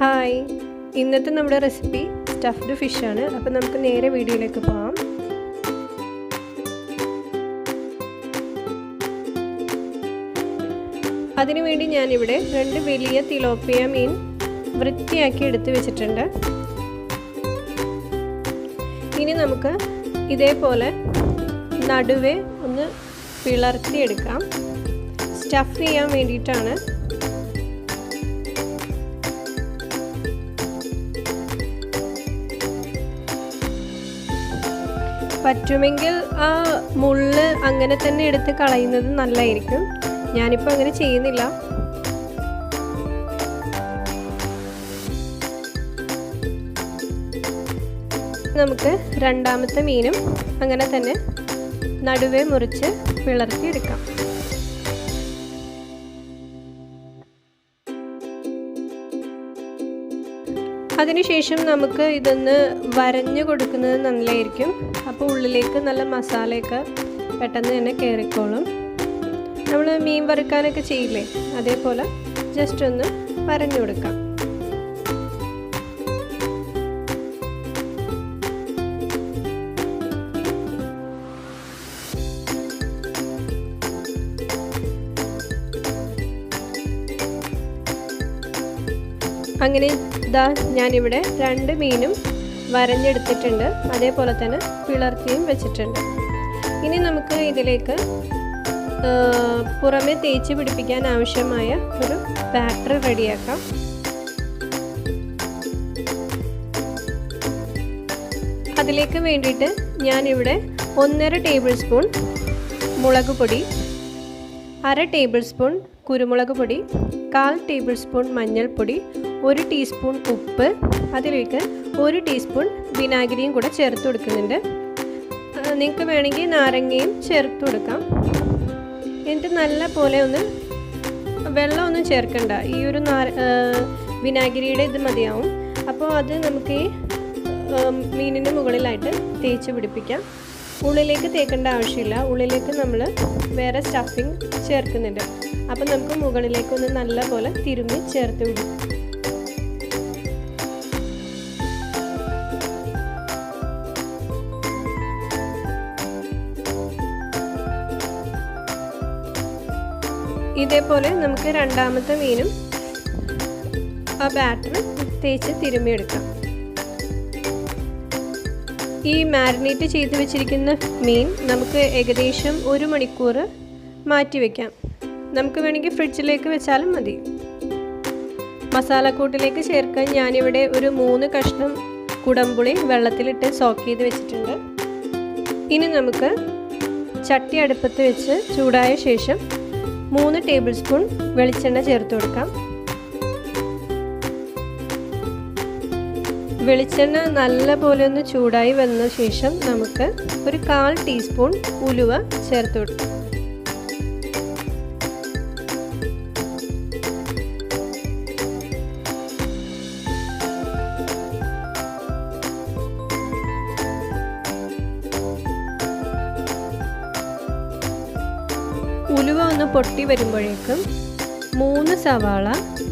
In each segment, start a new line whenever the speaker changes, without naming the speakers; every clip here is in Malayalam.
ഹായ്, ഇന്നത്തെ നമ്മുടെ റെസിപ്പി സ്റ്റഫ്ഡ് ഫിഷാണ്. അപ്പോൾ നമുക്ക് നേരെ വീഡിയോയിലേക്ക് പോകാം. അതിനുവേണ്ടി ഞാനിവിടെ 2 വലിയ തിലോപ്പിയ മീൻ വൃത്തിയാക്കി എടുത്ത് വെച്ചിട്ടുണ്ട്. ഇനി നമുക്ക് ഇതേപോലെ നടുവേ ഒന്ന് പിളർത്തിയെടുക്കാം. സ്റ്റഫ് ചെയ്യാൻ വേണ്ടിയിട്ടാണ്. പറ്റുമെങ്കിൽ ആ മുള്ള് അങ്ങനെ തന്നെ എടുത്ത് കളയുന്നത് നല്ലതായിരിക്കും. ഞാനിപ്പോൾ അങ്ങനെ ചെയ്യുന്നില്ല. നമുക്ക് രണ്ടാമത്തെ മീനും അങ്ങനെ തന്നെ നടുവേ മുറിച്ച് പിളർത്തിയെടുക്കാം. അതിനുശേഷം നമുക്ക് ഇതൊന്ന് വരഞ്ഞു കൊടുക്കുന്നത് നല്ലതായിരിക്കും. അപ്പോൾ ഉള്ളിലേക്ക് നല്ല മസാലയൊക്കെ പെട്ടെന്ന് തന്നെ കയറിക്കോളും. നമ്മൾ മീൻ വറുക്കാനൊക്കെ ചെയ്യില്ലേ, അതേപോലെ ജസ്റ്റ് ഒന്ന് വരഞ്ഞു കൊടുക്കാം. അങ്ങനെ ഇതാ ഞാനിവിടെ 2 മീനും വരഞ്ഞെടുത്തിട്ടുണ്ട്. അതേപോലെ തന്നെ പിളർത്തിയും വെച്ചിട്ടുണ്ട്. ഇനി നമുക്ക് ഇതിലേക്ക് പുറമെ തേച്ച് പിടിപ്പിക്കാൻ ആവശ്യമായ ഒരു ബാറ്റർ റെഡിയാക്കാം. അതിലേക്ക് വേണ്ടിയിട്ട് ഞാനിവിടെ 1.5 ടേബിൾ സ്പൂൺ മുളക് പൊടി, 1/2 ടേബിൾ സ്പൂൺ കുരുമുളക് പൊടി, 1/4 ടേബിൾ സ്പൂൺ മഞ്ഞൾപ്പൊടി, 1 ടീസ്പൂൺ ഉപ്പ്, അതിലേക്ക് 1 ടീസ്പൂൺ വിനാഗിരിയും കൂടെ ചേർത്ത് കൊടുക്കുന്നുണ്ട്. നിങ്ങൾക്ക് വേണമെങ്കിൽ നാരങ്ങയും ചേർത്ത് കൊടുക്കാം. എന്നിട്ട് നല്ല പോലെ ഒന്ന് വെള്ളമൊന്നും ചേർക്കണ്ട. ഈ ഒരു വിനാഗിരിയുടെ ഇത് മതിയാവും. അപ്പോൾ അത് നമുക്ക് ഈ മീനിൻ്റെ മുകളിലായിട്ട് തേച്ച് പിടിപ്പിക്കാം. ഉള്ളിലേക്ക് തേക്കേണ്ട ആവശ്യമില്ല. ഉള്ളിലേക്ക് നമ്മൾ വേറെ സ്റ്റഫിങ് ചേർക്കുന്നുണ്ട്. അപ്പം നമുക്ക് മുകളിലേക്കൊന്ന് നല്ല പോലെ തിരുമ്മി ചേർത്ത് വിടും. ഇതേപോലെ നമുക്ക് രണ്ടാമത്തെ മീനും ആ ബാറ്റർ തേച്ച് തിരുമ്മിയെടുക്കാം. ഈ മാരിനേറ്റ് ചെയ്ത് വെച്ചിരിക്കുന്ന മീൻ നമുക്ക് ഏകദേശം 1 മണിക്കൂർ മാറ്റി വയ്ക്കാം. നമുക്ക് വേണമെങ്കിൽ ഫ്രിഡ്ജിലേക്ക് വെച്ചാലും മതി. മസാലക്കൂട്ടിലേക്ക് ചേർക്കാൻ ഞാനിവിടെ ഒരു 3 കഷ്ണം കുടംപുളി വെള്ളത്തിലിട്ട് സോക്ക് ചെയ്ത് വെച്ചിട്ടുണ്ട്. ഇനി നമുക്ക് ചട്ടി അടുപ്പത്ത് വെച്ച് ചൂടായ ശേഷം 3 ടേബിൾ സ്പൂൺ വെളിച്ചെണ്ണ ചേർത്ത് കൊടുക്കാം. വെളിച്ചെണ്ണ നല്ല പോലെ ഒന്ന് ചൂടായി വന്ന ശേഷം നമുക്ക് ഒരു 1/4 ടീസ്പൂൺ ഉലുവ ചേർത്ത് കൊടുക്കാം. ഉലുവ ഒന്ന് പൊട്ടി വരുമ്പോഴേക്കും 3 സവാള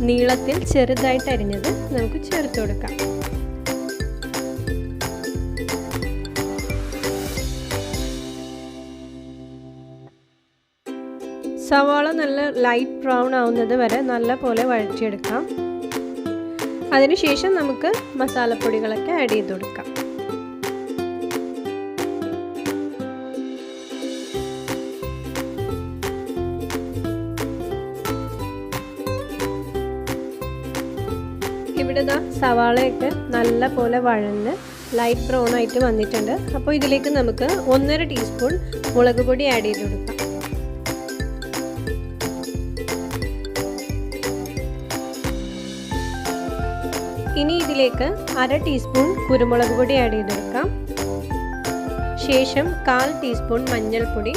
നീളത്തിൽ ചെറുതായിട്ട് അരിഞ്ഞത് നമുക്ക് ചേർത്ത് കൊടുക്കാം. സവാള നല്ല ലൈറ്റ് ബ്രൗൺ ആവുന്നത് വരെ നല്ല പോലെ വഴറ്റിയെടുക്കാം. അതിനുശേഷം നമുക്ക് മസാലപ്പൊടികളൊക്കെ ആഡ് ചെയ്ത് കൊടുക്കാം. ഇവിടെ സവാളയൊക്കെ നല്ല പോലെ വഴന്ന് ലൈറ്റ് ബ്രൗൺ ആയിട്ട് വന്നിട്ടുണ്ട്. അപ്പോൾ ഇതിലേക്ക് നമുക്ക് 1.5 ടീസ്പൂൺ മുളക് പൊടി ആഡ് ചെയ്ത് കൊടുക്കാം. ഇനി ഇതിലേക്ക് 1/2 ടീസ്പൂൺ കുരുമുളക് പൊടി ആഡ് ചെയ്ത് കൊടുക്കാം. ശേഷം 1/4 ടീസ്പൂൺ മഞ്ഞൾപ്പൊടി,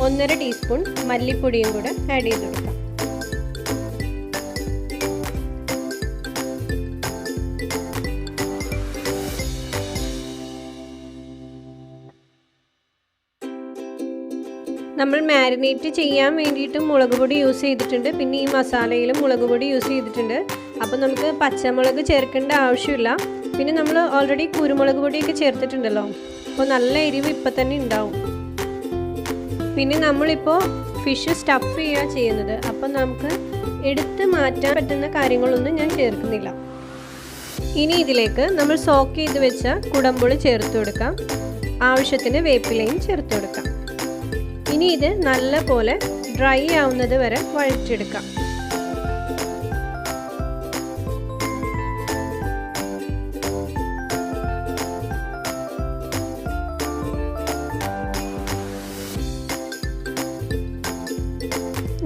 1.5 ടീസ്പൂൺ മല്ലിപ്പൊടിയും കൂടെ ആഡ് ചെയ്ത് കൊടുക്കാം. നമ്മൾ മാരിനേറ്റ് ചെയ്യാൻ വേണ്ടിയിട്ട് മുളക് പൊടി യൂസ് ചെയ്തിട്ടുണ്ട്, പിന്നെ ഈ മസാലയിലും മുളക് പൊടി യൂസ് ചെയ്തിട്ടുണ്ട്. അപ്പോൾ നമുക്ക് പച്ചമുളക് ചേർക്കേണ്ട ആവശ്യമില്ല. പിന്നെ നമ്മൾ ഓൾറെഡി കുരുമുളക് പൊടിയൊക്കെ ചേർത്തിട്ടുണ്ടല്ലോ, അപ്പോൾ നല്ല എരിവ് ഇപ്പം തന്നെ ഉണ്ടാവും. പിന്നെ നമ്മളിപ്പോൾ ഫിഷ് സ്റ്റഫ് ചെയ്യുക ചെയ്യുന്നത്, അപ്പം നമുക്ക് എടുത്ത് മാറ്റാൻ പറ്റുന്ന കാര്യങ്ങളൊന്നും ഞാൻ ചേർക്കുന്നില്ല. ഇനി ഇതിലേക്ക് നമ്മൾ സോക്ക് ചെയ്ത് വെച്ച കുടംപുളി ചേർത്ത് കൊടുക്കാം. ആവശ്യത്തിന് വേപ്പിലയും ചേർത്ത് കൊടുക്കാം. ഇനി ഇത് നല്ല പോലെ ഡ്രൈ ആവുന്നത് വരെ വഴറ്റിയെടുക്കാം.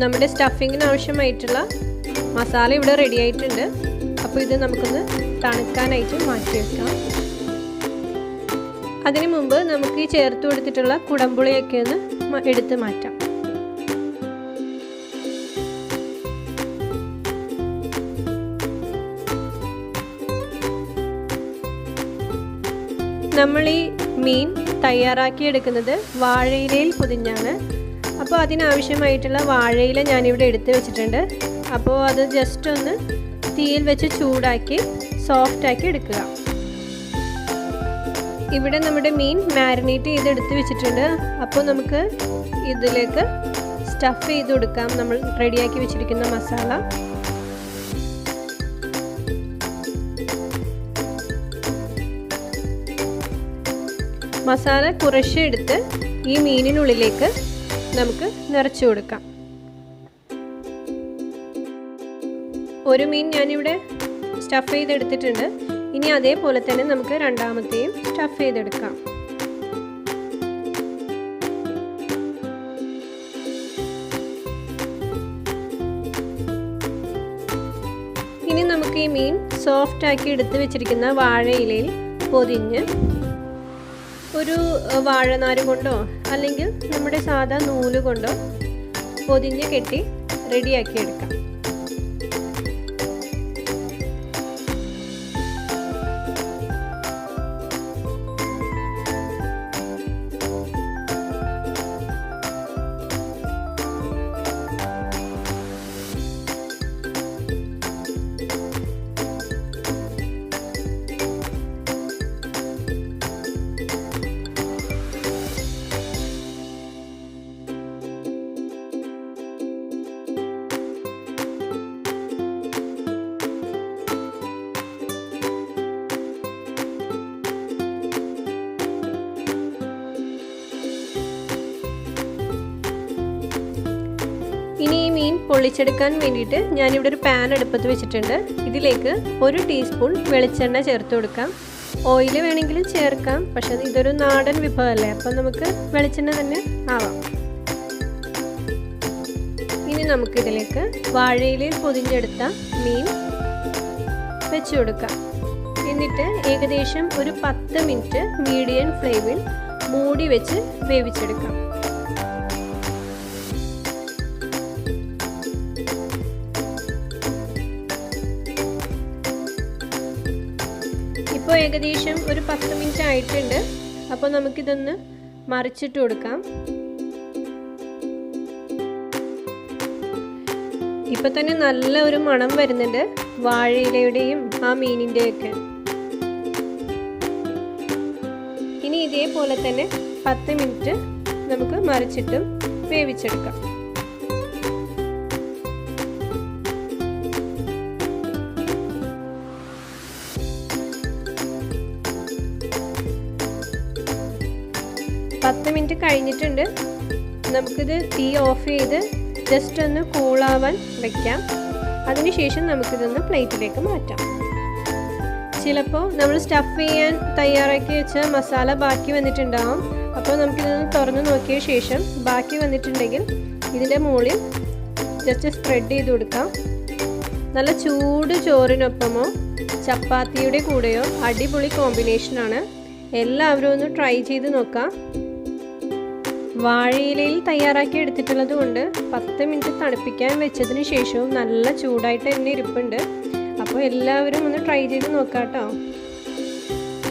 നമ്മുടെ സ്റ്റഫിങ്ങിന് ആവശ്യമായിട്ടുള്ള മസാല ഇവിടെ റെഡി ആയിട്ടുണ്ട്. അപ്പോൾ ഇത് നമുക്കൊന്ന് തണുക്കാനായിട്ട് മാറ്റി വെക്കാം. അതിനു മുമ്പ് നമുക്ക് ഈ ചേർത്ത് കൊടുത്തിട്ടുള്ള കുടംപുളിയൊക്കെ ഒന്ന് എടുത്ത് മാറ്റാം. നമ്മൾ ഈ മീൻ തയ്യാറാക്കിയെടുക്കുന്നത് വാഴയിലയിൽ പൊതിഞ്ഞാണ്. അപ്പോൾ അതിനാവശ്യമായിട്ടുള്ള വാഴയില ഞാനിവിടെ എടുത്ത് വെച്ചിട്ടുണ്ട്. അപ്പോൾ അത് ജസ്റ്റ് ഒന്ന് തീയിൽ വെച്ച് ചൂടാക്കി സോഫ്റ്റാക്കി എടുക്കുക. ഇവിടെ നമ്മുടെ മീൻ മാരിനേറ്റ് ചെയ്ത് എടുത്ത് വെച്ചിട്ടുണ്ട്. അപ്പോൾ നമുക്ക് ഇതിലേക്ക് സ്റ്റഫ് ചെയ്ത് കൊടുക്കാം നമ്മൾ റെഡിയാക്കി വെച്ചിരിക്കുന്ന മസാല. മസാല കുറച്ചെടുത്ത് ഈ മീനിനുള്ളിലേക്ക് നമുക്ക് നിറച്ചു കൊടുക്കാം. ഒരു മീൻ ഞാനിവിടെ സ്റ്റഫ് ചെയ്തെടുത്തിട്ടുണ്ട്. ഇനി അതേപോലെ തന്നെ നമുക്ക് രണ്ടാമത്തെയും സ്റ്റഫ് ചെയ്തെടുക്കാം. ഇനി നമുക്ക് ഈ മീൻ സോഫ്റ്റ് ആക്കി എടുത്ത് വെച്ചിരിക്കുന്ന വാഴയിലയിൽ പൊതിഞ്ഞ് ഒരു വാഴനാര് കൊണ്ടോ അല്ലെങ്കിൽ നമ്മുടെ സാധാ നൂല് കൊണ്ടോ പൊതിഞ്ഞ് കെട്ടി റെഡിയാക്കി എടുക്കാം. ഇനി ഈ മീൻ പൊള്ളിച്ചെടുക്കാൻ വേണ്ടിയിട്ട് ഞാനിവിടെ ഒരു പാൻ അടുപ്പത്ത് വെച്ചിട്ടുണ്ട്. ഇതിലേക്ക് 1 ടീസ്പൂൺ വെളിച്ചെണ്ണ ചേർത്ത് കൊടുക്കാം. ഓയിൽ വേണമെങ്കിൽ ചേർക്കാം, പക്ഷെ ഇതൊരു നാടൻ വിഭവമല്ലേ, അപ്പം നമുക്ക് വെളിച്ചെണ്ണ തന്നെ ആവാം. ഇനി നമുക്കിതിലേക്ക് വാഴയിലയിൽ പൊതിഞ്ഞെടുത്ത മീൻ വെച്ച് കൊടുക്കാം. എന്നിട്ട് ഏകദേശം ഒരു 10 മിനിറ്റ് മീഡിയം ഫ്ലെയിമിൽ മൂടി വെച്ച് വേവിച്ചെടുക്കാം. ഇപ്പോൾ ഏകദേശം ഒരു 10 മിനിറ്റ് ആയിട്ടുണ്ട്. അപ്പോൾ നമുക്കിതൊന്ന് മറിച്ചിട്ട് കൊടുക്കാം. ഇപ്പോൾ തന്നെ നല്ല ഒരു മണം വരുന്നുണ്ട് വാഴയിലയുടെയും ആ മീനിൻ്റെയൊക്കെ. ഇനി ഇതേപോലെ തന്നെ 10 മിനിറ്റ് നമുക്ക് മറിച്ചിട്ടും വേവിച്ചെടുക്കാം. പത്ത് മിനിറ്റ് കഴിഞ്ഞിട്ടുണ്ട്. നമുക്കിത് തീ ഓഫ് ചെയ്ത് ജസ്റ്റ് ഒന്ന് കൂളാവാൻ വയ്ക്കാം. അതിനുശേഷം നമുക്കിതൊന്ന് പ്ലേറ്റിലേക്ക് മാറ്റാം. ചിലപ്പോൾ നമ്മൾ സ്റ്റഫ് ചെയ്യാൻ തയ്യാറാക്കി വെച്ച മസാല ബാക്കി വന്നിട്ടുണ്ടാവും. അപ്പോൾ നമുക്കിതൊന്ന് തുറന്ന് നോക്കിയ ശേഷം ബാക്കി വന്നിട്ടുണ്ടെങ്കിൽ ഇതിൻ്റെ മുകളിൽ ജസ്റ്റ് സ്പ്രെഡ് ചെയ്ത് കൊടുക്കാം. നല്ല ചൂട് ചോറിനൊപ്പമോ ചപ്പാത്തിയുടെ കൂടെയോ അടിപൊളി കോമ്പിനേഷനാണ്. എല്ലാവരും ഒന്ന് ട്രൈ ചെയ്ത് നോക്കാം. വാഴയിലയിൽ തയ്യാറാക്കി എടുത്തിട്ടുള്ളത് കൊണ്ട് 10 മിനിറ്റ് തണുപ്പിക്കാൻ വെച്ചതിന് ശേഷവും നല്ല ചൂടായിട്ട് തന്നെ ഇരിപ്പുണ്ട്. അപ്പോൾ എല്ലാവരും ഒന്ന് ട്രൈ ചെയ്ത് നോക്കാം കേട്ടോ.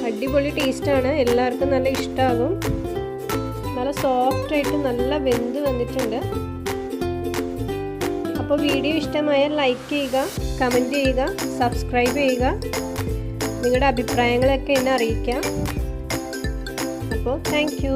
അടിപൊളി ടേസ്റ്റാണ്, എല്ലാവർക്കും നല്ല ഇഷ്ടമാകും. നല്ല സോഫ്റ്റായിട്ട് നല്ല വെന്ത് വന്നിട്ടുണ്ട്. അപ്പോൾ വീഡിയോ ഇഷ്ടമായാൽ ലൈക്ക് ചെയ്യുക, കമൻറ്റ് ചെയ്യുക, സബ്സ്ക്രൈബ് ചെയ്യുക. നിങ്ങളുടെ അഭിപ്രായങ്ങളൊക്കെ എന്നെ അറിയിക്കാം. അപ്പോൾ താങ്ക് യു.